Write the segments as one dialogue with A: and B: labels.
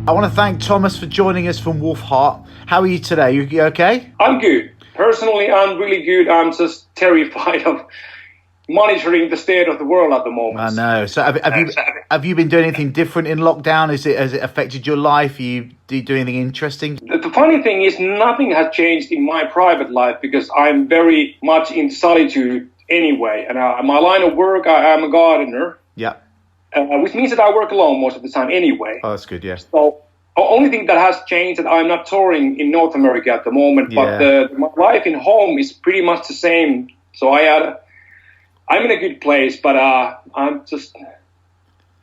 A: I want to thank Thomas for joining us from Wolfheart. How are you today? You okay?
B: I'm good. Personally, I'm really good. I'm just terrified of monitoring the state of the world at the moment.
A: I know. So have you been doing anything different in lockdown? Has it affected your life? Do you do anything interesting?
B: The funny thing is nothing has changed in my private life because I'm very much in solitude anyway. And my line of work, I'm a gardener.
A: Yeah.
B: Which means that I work alone most of the time anyway.
A: Oh, that's good, yeah.
B: So the only thing that has changed is that I'm not touring in North America at the moment, but my life in home is pretty much the same. So I'm in a good place, but I'm just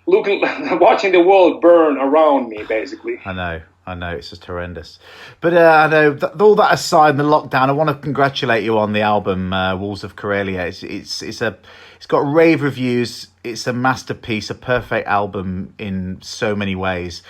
B: watching the world burn around me, basically.
A: I know, it's just horrendous. But I know, all that aside, the lockdown, I want to congratulate you on the album, Wolves of Karelia. It's got rave reviews. It's a masterpiece, a perfect album in so many ways.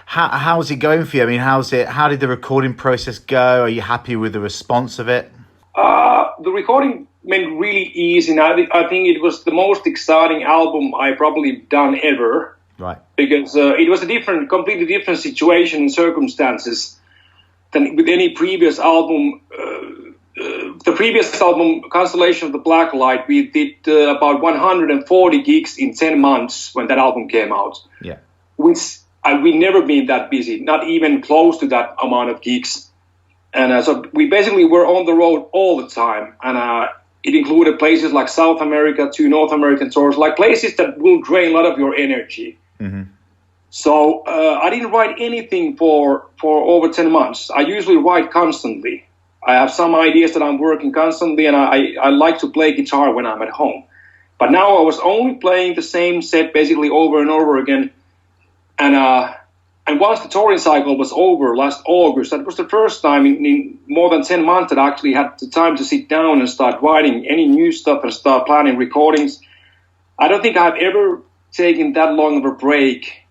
A: How's it going for you? I mean, how did the recording process go? Are you happy with the response of it?
B: The recording went really easy. And I think it was the most exciting album I probably done ever.
A: Right.
B: Because it was a completely different situation and circumstances than with any previous album. The previous album, Constellation of the Black Light, we did about 140 gigs in 10 months when that album came out.
A: Yeah.
B: Which we've never been that busy, not even close to that amount of gigs. And so we basically were on the road all the time. And it included places like South America, 2 North American tours, like places that will drain a lot of your energy.
A: Mm-hmm.
B: So I didn't write anything for over 10 months. I usually write constantly. I have some ideas that I'm working constantly, and I like to play guitar when I'm at home. But now I was only playing the same set basically over and over again. And once the touring cycle was over last August, that was the first time in more than 10 months that I actually had the time to sit down and start writing any new stuff and start planning recordings. I don't think I've ever taken that long of a break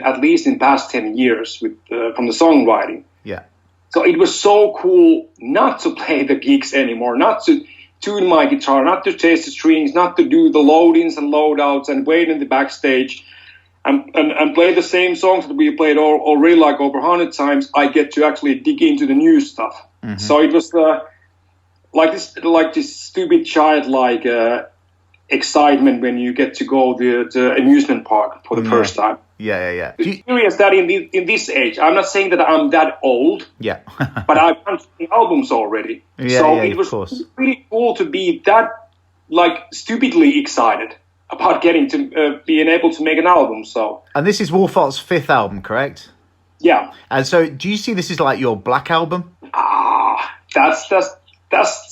B: at least in past 10 years from the songwriting.
A: Yeah.
B: So it was so cool not to play the gigs anymore, not to tune my guitar, not to taste the strings, not to do the load-ins and load-outs and wait in the backstage and play the same songs that we played already like over 100 times. I get to actually dig into the new stuff. Mm-hmm. So it was like this stupid childlike excitement when you get to go to the amusement park for the first time.
A: Yeah.
B: You experience that in this age. I'm not saying that I'm that old.
A: Yeah.
B: But I've done albums already. So it was really cool to be that stupidly excited about getting to being able to make an album. So. And
A: this is Wolfheart's 5th album, correct?
B: Yeah.
A: And so, do you see this as like your Black album?
B: That's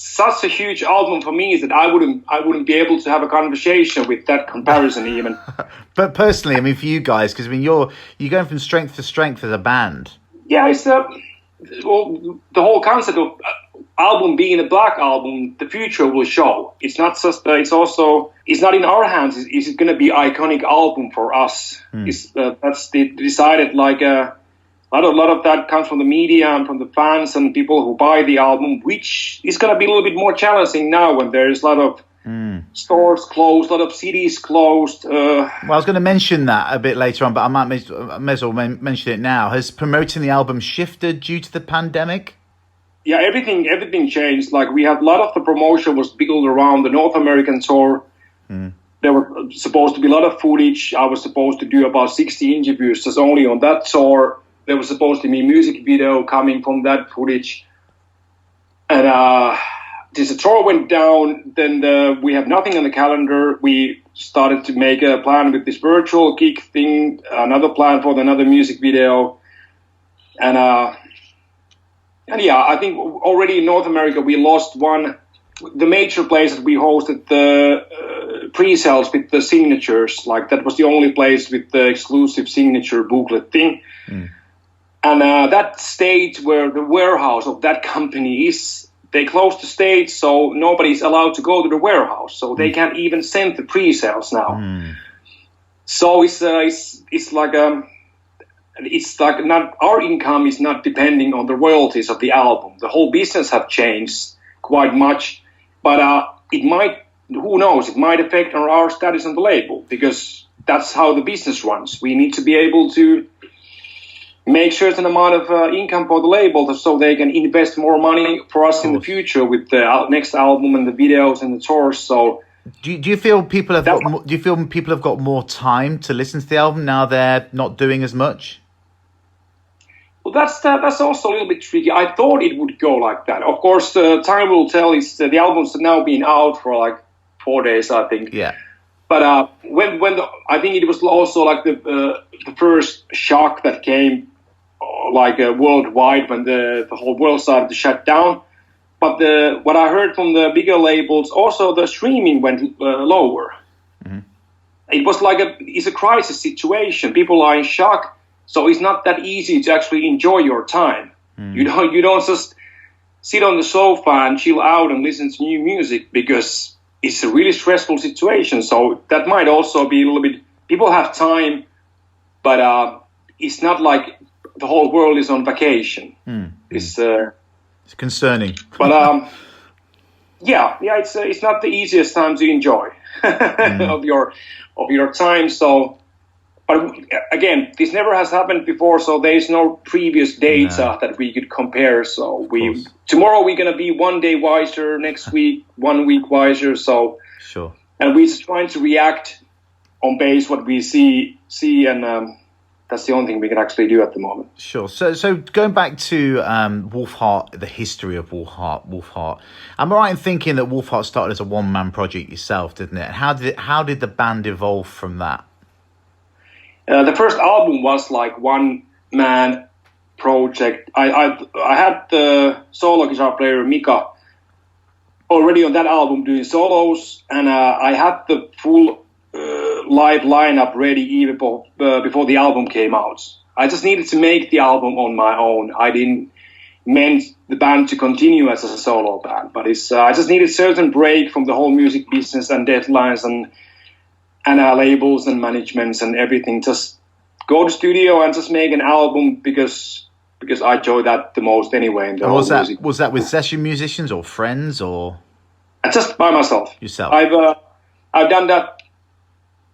B: such a huge album for me that I wouldn't be able to have a conversation with that comparison even.
A: But personally, I mean, for you guys, because I mean, you're going from strength to strength as a band.
B: Yeah, it's the whole concept of album being a Black album. The future will show. It's not just. It's not in our hands. Is it going to be iconic album for us? That's decided A lot of that comes from the media and from the fans and people who buy the album, which is going to be a little bit more challenging now when there's a lot of stores closed, a lot of cities closed.
A: Well, I was going to mention that a bit later on, but I may as well mention it now. Has promoting the album shifted due to the pandemic?
B: Yeah, everything changed. Like we had a lot of the promotion was built around the North American tour. There were supposed to be a lot of footage. I was supposed to do about 60 interviews just only on that tour. There was supposed to be a music video coming from that footage. And this tour went down, then we have nothing on the calendar. We started to make a plan with this virtual gig thing, another plan for another music video. And yeah, I think already in North America we lost the major place that we hosted the pre-sales with the signatures. Like that was the only place with the exclusive signature booklet thing. And that stage where the warehouse of that company is, they closed the stage, so nobody's allowed to go to the warehouse. So they can't even send the pre-sales now. So it's like not our income is not depending on the royalties of the album. The whole business have changed quite much, but it might, who knows, it might affect our status on the label because that's how the business runs. We need to be able to make certain amount of income for the label so they can invest more money for us in the future with the next album and the videos and the tours. So
A: do you feel people have got more time to listen to the album now they're not doing as much?
B: Well, that's also a little bit tricky. I thought it would go like that. Of course, time will tell. The album's now been out for like 4 days, I think.
A: Yeah.
B: But I think it was also like the first shock that came like worldwide when the whole world started to shut down. But what I heard from the bigger labels, also the streaming went lower. Mm-hmm. It was like it's a crisis situation. People are in shock. So it's not that easy to actually enjoy your time. Mm. You don't just sit on the sofa and chill out and listen to new music because it's a really stressful situation. So that might also be a little bit. People have time, but it's not like the whole world is on vacation. Mm. It's
A: concerning.
B: But yeah, it's not the easiest time to enjoy of your time. So. But again, this never has happened before, so there is no previous data that we could compare. So tomorrow we're gonna be 1 day wiser, next week 1 week wiser. So
A: sure,
B: and we're just trying to react on base what we see, and that's the only thing we can actually do at the moment.
A: Sure. So going back to Wolfheart, the history of Wolfheart. Am I right in thinking that Wolfheart started as a one-man project yourself, didn't it? How did the band evolve from that?
B: The first album was like one-man project. I had the solo guitar player Mika already on that album doing solos, and I had the full live lineup ready even before the album came out. I just needed to make the album on my own. I didn't meant the band to continue as a solo band, but I just needed a certain break from the whole music business and deadlines and labels and managements and everything. Just go to studio and just make an album because I enjoy that the most anyway. In the whole music.
A: Was that with session musicians or friends or?
B: Just by myself.
A: Yourself.
B: I've done that.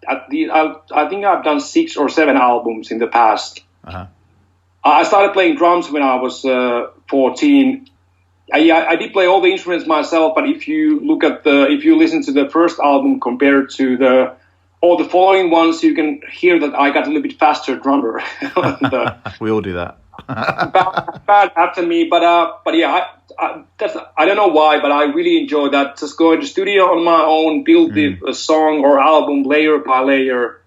B: I think I've done 6 or 7 albums in the past.
A: Uh-huh.
B: I started playing drums when I was 14. I did play all the instruments myself, but if you listen to the first album compared to all the following ones, you can hear that I got a little bit faster drummer.
A: We all do that.
B: bad after me, but yeah, I don't know why, but I really enjoy that. Just go to the studio on my own, build the song or album layer by layer.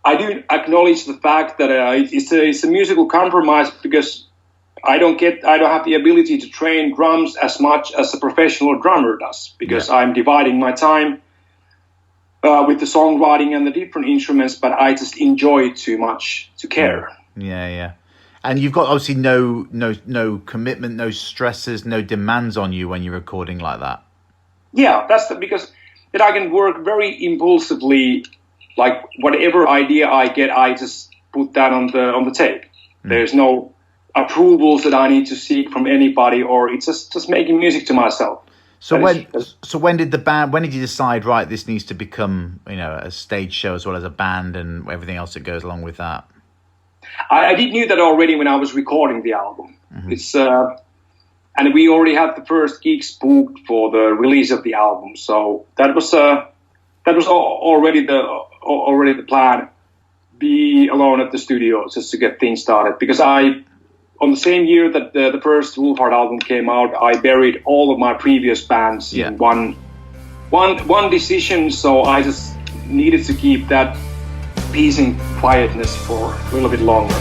B: I do acknowledge the fact that it's a musical compromise because I don't have the ability to train drums as much as a professional drummer does because I'm dividing my time with the songwriting and the different instruments, but I just enjoy it too much to care.
A: Yeah. And you've got obviously no commitment, no stresses, no demands on you when you're recording like that. Yeah,
B: because then I can work very impulsively. Like whatever idea I get, I just put that on the tape. There's no approvals that I need to seek from anybody, or it's just making music to myself.
A: So when did you decide, right, this needs to become, a stage show as well as a band and everything else that goes along with that?
B: I did knew that already when I was recording the album. Mm-hmm. And we already had the first gigs booked for the release of the album. So that was already the plan. Be alone at the studio just to get things started, because on the same year that the first Wolfheart album came out, I buried all of my previous bands in one decision. So I just needed to keep that peace and quietness for a little bit longer.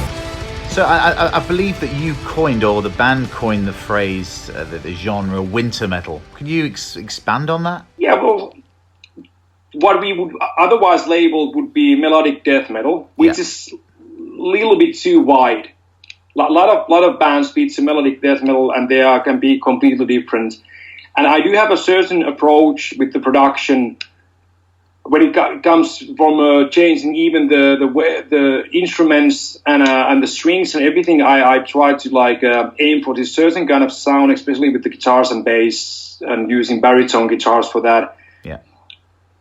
A: So I believe that you coined, or the band coined, the phrase, the genre winter metal. Can you expand on that?
B: Yeah, well, what we would otherwise label would be melodic death metal, which is a little bit too wide. A lot of bands beat to melodic death metal, and they can be completely different. And I do have a certain approach with the production when it comes from changing even the instruments and the strings and everything. I try to aim for this certain kind of sound, especially with the guitars and bass, and using baritone guitars for that.
A: Yeah.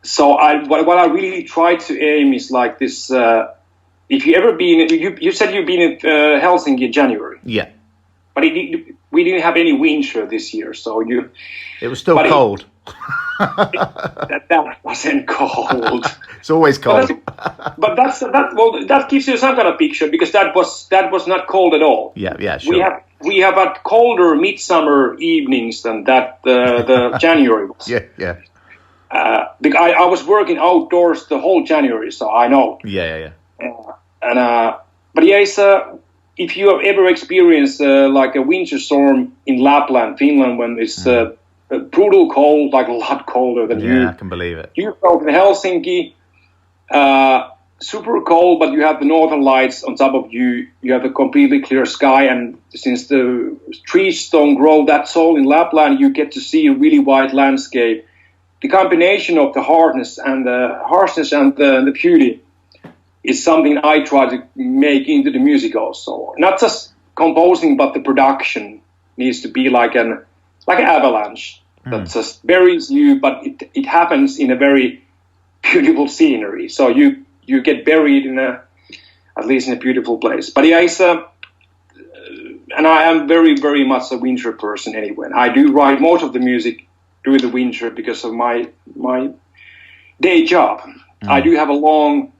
B: So what I really try to aim is like this if you ever been, you said you've been in Helsinki in January.
A: Yeah.
B: But we didn't have any winter this year, so
A: It was still cold.
B: That wasn't cold.
A: It's always cold.
B: But that gives you some kind of picture, because that was not cold at all.
A: Yeah, sure.
B: We have had colder midsummer evenings than that the January was.
A: Yeah.
B: Because I was working outdoors the whole January, so I know.
A: Yeah.
B: But yeah, if you have ever experienced like a winter storm in Lapland, Finland, when it's brutal cold, like a lot colder than you.
A: Yeah, I can believe it.
B: You felt in Helsinki, super cold, but you have the northern lights on top of you. You have a completely clear sky, and since the trees don't grow that tall in Lapland, you get to see a really wide landscape. The combination of the harshness and the beauty is something I try to make into the music also. Not just composing, but the production needs to be like an avalanche that just buries you, but it happens in a very beautiful scenery. So you get buried at least in a beautiful place. But yeah, and I am very, very much a winter person anyway. I do write most of the music during the winter because of my day job. I do have a long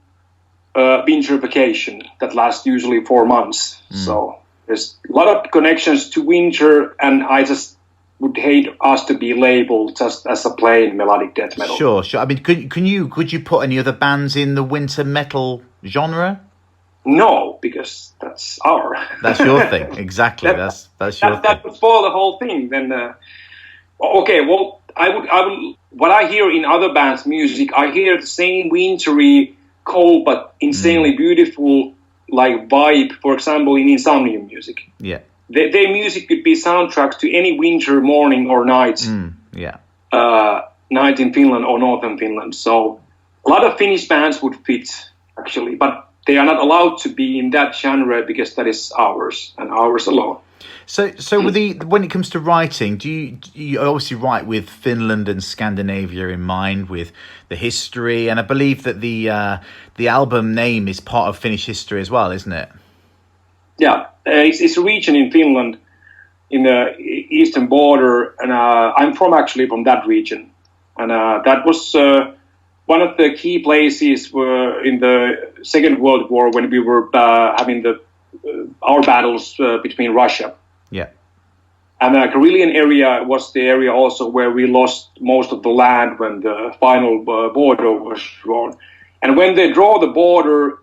B: winter vacation that lasts usually 4 months. So there's a lot of connections to winter, and I just would hate us to be labeled just as a plain melodic death metal.
A: Sure. I mean, could you put any other bands in the winter metal genre?
B: No, because that's
A: That's your thing. Exactly. That's your thing.
B: That would spoil the whole thing. Then, okay. Well, I would. What I hear in other bands' music, I hear the same wintry, cold but insanely beautiful like vibe. For example, in Insomnium music.
A: Yeah.
B: Their music could be soundtracks to any winter morning or night. Night in Finland or northern Finland. So a lot of Finnish bands would fit actually, but they are not allowed to be in that genre because that is ours and ours alone.
A: So when it comes to writing, do you obviously write with Finland and Scandinavia in mind, with the history, and I believe that the album name is part of Finnish history as well, isn't it?
B: Yeah, it's a region in Finland, in the eastern border, and I'm from that region, and that was one of the key places were in the Second World War when we were having our battles between Russia.
A: Yeah.
B: And the Karelian area was the area also where we lost most of the land when the final border was drawn. And when they draw the border,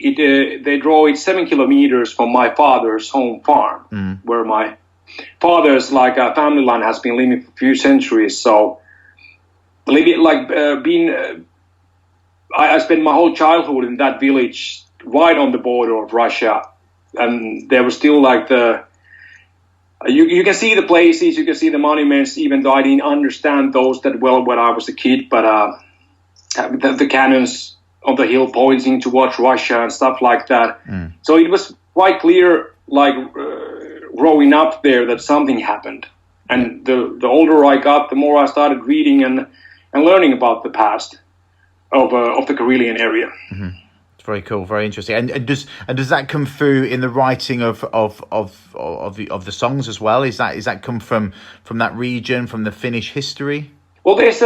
B: they draw it 7 kilometers from my father's home farm, where my father's family line has been living for a few centuries. So, I spent my whole childhood in that village, right on the border of Russia, and there was still you can see the places, you can see the monuments, even though I didn't understand those that well when I was a kid. But the cannons on the hill pointing towards Russia and stuff like that. So it was quite clear, growing up there, that something happened. And the older I got, the more I started reading and learning about the past of the Karelian area.
A: Mm-hmm. It's very cool, very interesting. And does that come through in the writing of the songs as well? Is that come from that region, from the Finnish history?
B: Well, with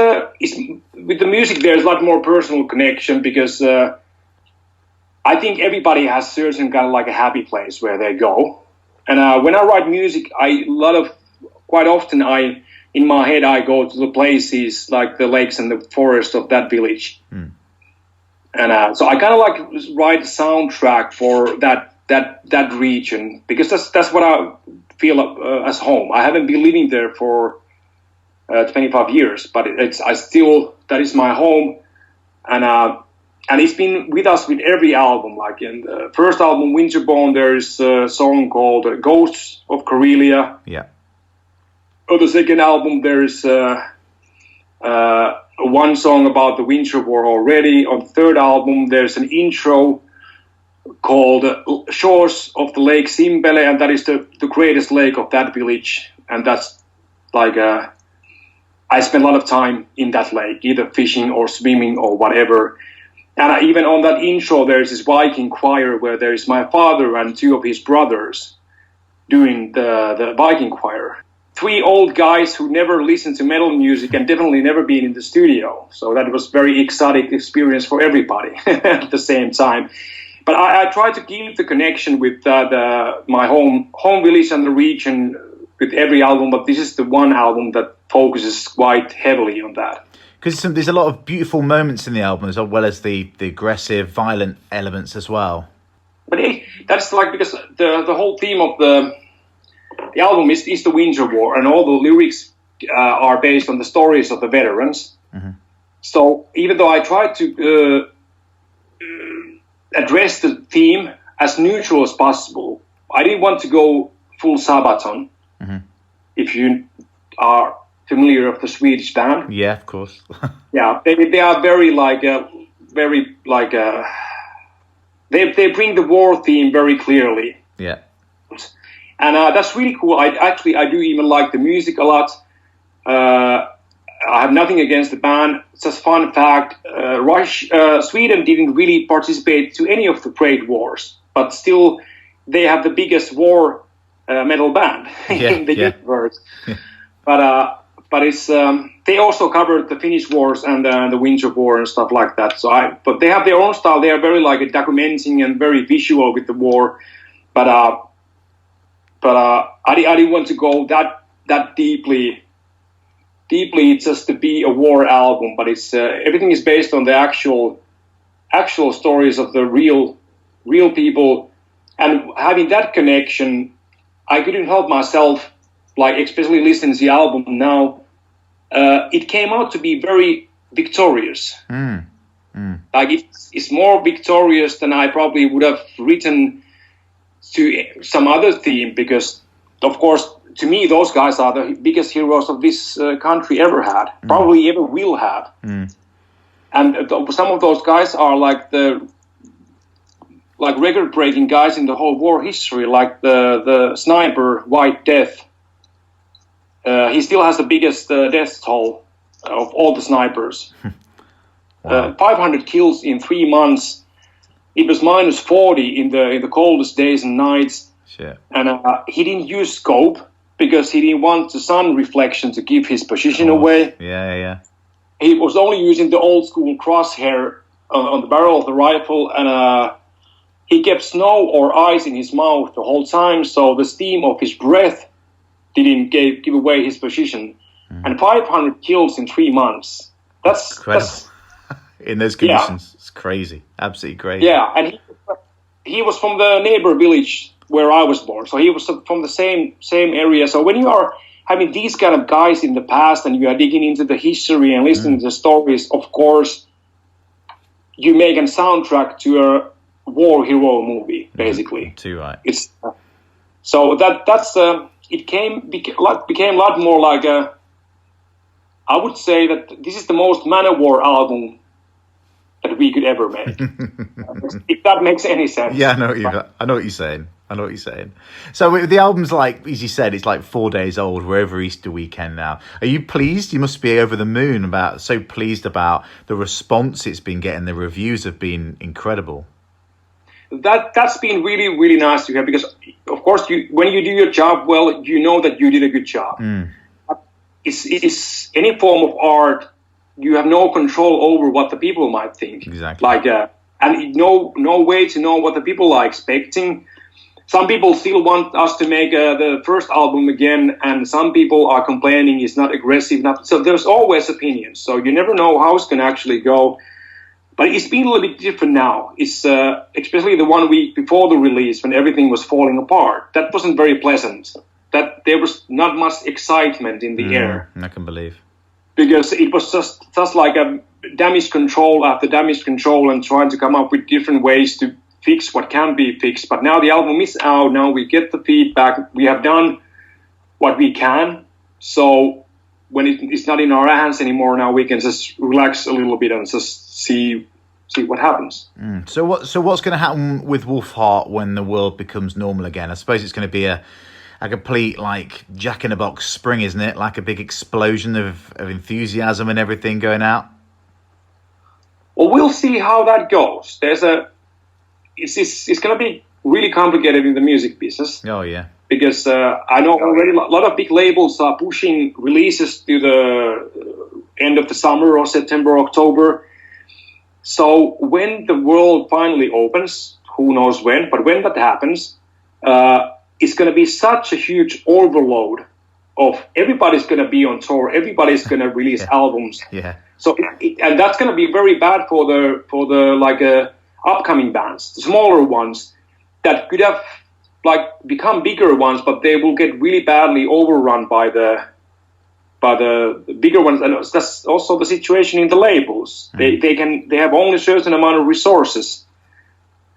B: the music, there's a lot more personal connection because I think everybody has certain kind of a happy place where they go. And when I write music, quite often in my head, I go to the places like the lakes and the forest of that village. And so I kind of write a soundtrack for that region because that's what I feel as home. I haven't been living there for 25 years, but that is my home, and it's been with us with every album. Like in the first album, Winterborn, there's a song called "Ghosts of Karelia."
A: Yeah.
B: On the second album, there's one song about the Winter War already. On the third album, there's an intro called "Shores of the Lake Simbele," and that is the greatest lake of that village, and that's I spent a lot of time in that lake, either fishing or swimming or whatever. And even on that intro, there's this Viking choir where there is my father and 2 of his brothers doing the Viking choir. 3 old guys who never listened to metal music and definitely never been in the studio. So that was very exciting experience for everybody at the same time. But I tried to keep the connection with my home village and the region with every album, but this is the one album that focuses quite heavily on that.
A: Because there's a lot of beautiful moments in the album, as well as the aggressive, violent elements as well.
B: But that's like because the whole theme of the album is the Winter War, and all the lyrics are based on the stories of the veterans. Mm-hmm. So even though I tried to address the theme as neutral as possible, I didn't want to go full Sabaton. Mm-hmm. If you are familiar with the Swedish band,
A: yeah, of course.
B: Yeah, they are very they bring the war theme very clearly.
A: Yeah,
B: and that's really cool. I do even like the music a lot. I have nothing against the band. Just fun fact: Sweden didn't really participate to any of the Great Wars, but still they have the biggest war metal band in the universe. Yeah. But it's they also covered the Finnish wars and the Winter War and stuff like that. But they have their own style. They are very like documenting and very visual with the war. But I didn't want to go that deeply just to be a war album. But it's everything is based on the actual stories of the real people, and having that connection, I couldn't help myself. Like especially listening to the album now, it came out to be very victorious. Like it's more victorious than I probably would have written to some other theme, because of course to me those guys are the biggest heroes of this country ever had, probably ever will have. And some of those guys are like record-breaking guys in the whole war history, like the sniper White Death. He still has the biggest death toll of all the snipers. Wow. 500 kills in 3 months. It was minus 40 in the coldest days and nights.
A: Shit.
B: And he didn't use scope because he didn't want the sun reflection to give his position away.
A: Yeah.
B: He was only using the old school crosshair on the barrel of the rifle, and he kept snow or ice in his mouth the whole time, so the steam of his breath didn't give away his position. And 500 kills in 3 months. That's incredible.
A: In those conditions, it's crazy. Absolutely crazy.
B: Yeah, and he was from the neighbor village where I was born, so he was from the same area. So when you are having these kind of guys in the past and you are digging into the history and listening to the stories, of course, you make a soundtrack to a war hero movie, basically.
A: Too right.
B: It's so that's it became a lot more like I would say that this is the most Manowar album that we could ever make. If that makes any sense.
A: Yeah, I know what you're saying. So the album's like, as you said, it's like 4 days old. We're over Easter weekend now. Are you pleased? You must be over the moon so pleased about the response it's been getting. The reviews have been incredible.
B: That's been really, really nice to hear, because of course when you do your job well, you know that you did a good job. It's any form of art. You have no control over what the people might think.
A: Exactly.
B: And no way to know what the people are expecting. Some people still want us to make the first album again, and some people are complaining it's not aggressive enough. So there's always opinions. So you never know how it's going to actually go. But it's been a little bit different now. It's especially the 1 week before the release, when everything was falling apart. That wasn't very pleasant. That there was not much excitement in the air.
A: I can believe.
B: Because it was just like a damage control after damage control, and trying to come up with different ways to fix what can be fixed. But now the album is out. Now we get the feedback. We have done what we can. So when it's not in our hands anymore, now we can just relax a little bit and just see what happens.
A: So what's going to happen with Wolfheart when the world becomes normal again? I suppose it's going to be a complete like Jack in the Box spring, isn't it? Like a big explosion of enthusiasm and everything going out.
B: Well, we'll see how that goes. It's going to be really complicated in the music business.
A: Oh yeah.
B: Because I know already a lot of big labels are pushing releases to the end of the summer or September, October. So when the world finally opens, who knows when, but when that happens, it's going to be such a huge overload of everybody's going to be on tour, everybody's going to release albums.
A: Yeah.
B: So and that's going to be very bad for the upcoming bands, the smaller ones that could have become bigger ones, but they will get really badly overrun by the bigger ones. And that's also the situation in the labels. They have only a certain amount of resources.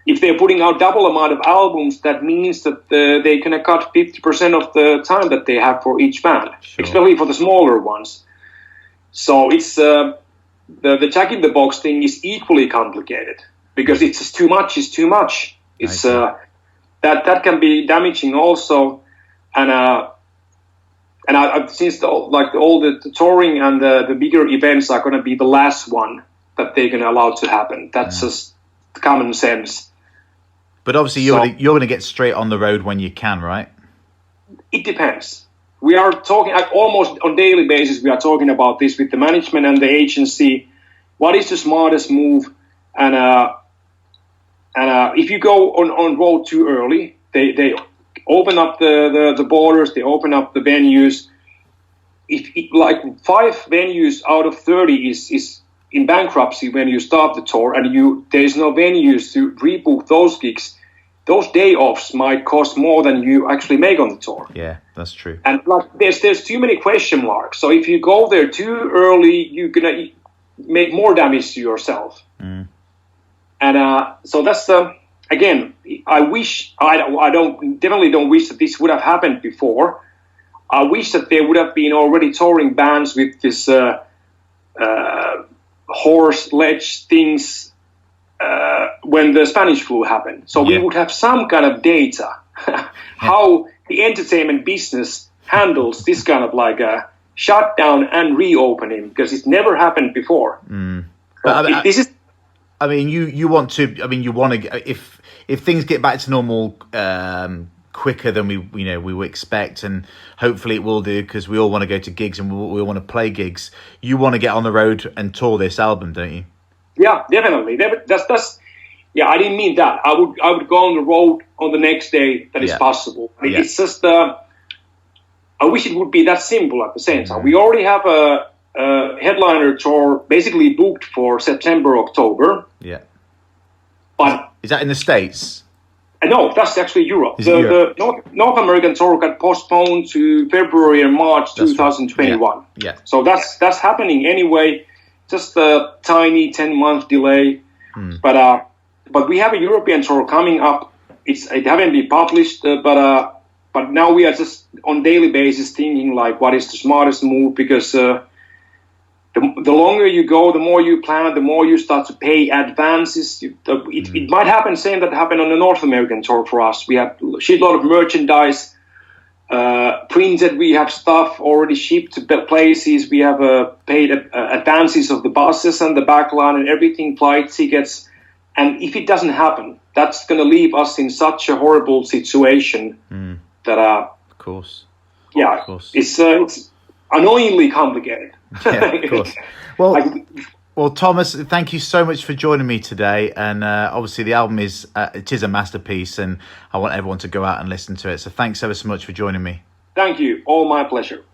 B: If they're putting out double amount of albums, that means that they can cut 50% of the time that they have for each band, especially for the smaller ones. So it's the Jack in the Box thing is equally complicated because it's just too much. It's too much. It's that can be damaging also, and since all the touring and the bigger events are going to be the last one that they're going to allow to happen. That's just common sense.
A: But obviously, you're going to get straight on the road when you can, right?
B: It depends. We are talking almost on daily basis. We are talking about this with the management and the agency. What is the smartest move? And if you go on road too early, they open up the borders. They open up the venues. If 5 venues out of 30 is in bankruptcy when you start the tour, and there's no venues to rebook those gigs, those day offs might cost more than you actually make on the tour.
A: Yeah, that's true.
B: And there's too many question marks. So if you go there too early, you're gonna make more damage to yourself. And so that's again. I definitely don't wish that this would have happened before. I wish that there would have been already touring bands with this horse ledge things when the Spanish flu happened. So we would have some kind of data how the entertainment business handles this kind of a shutdown and reopening, because it's never happened before.
A: But this is. I mean, you want to. I mean, you want to. If things get back to normal quicker than we expect, and hopefully it will do, because we all want to go to gigs and we all want to play gigs. You want to get on the road and tour this album, don't you? Yeah, definitely. That's. Yeah, I didn't mean that. I would go on the road on the next day that is possible. It's just. I wish it would be that simple at the same time. We already have a headliner tour basically booked for September, October. Yeah. But is that in the States? No, that's actually Europe. The North American tour got postponed to February and March 2021. Right. Yeah. So that's happening anyway. Just a tiny 10-month delay. But we have a European tour coming up. It haven't been published, but now we are just on daily basis thinking what is the smartest move, because the longer you go, the more you plan, the more you start to pay advances. It might happen, same that happened on the North American tour for us. We have a shitload of merchandise printed. We have stuff already shipped to places. We have paid advances of the buses and the backline and everything, flight tickets. And if it doesn't happen, that's going to leave us in such a horrible situation that, of course, it's annoyingly complicated. Yeah, of course. Well, Thomas, thank you so much for joining me today. And obviously, the album is a masterpiece, and I want everyone to go out and listen to it. So thanks ever so much for joining me. Thank you. All my pleasure.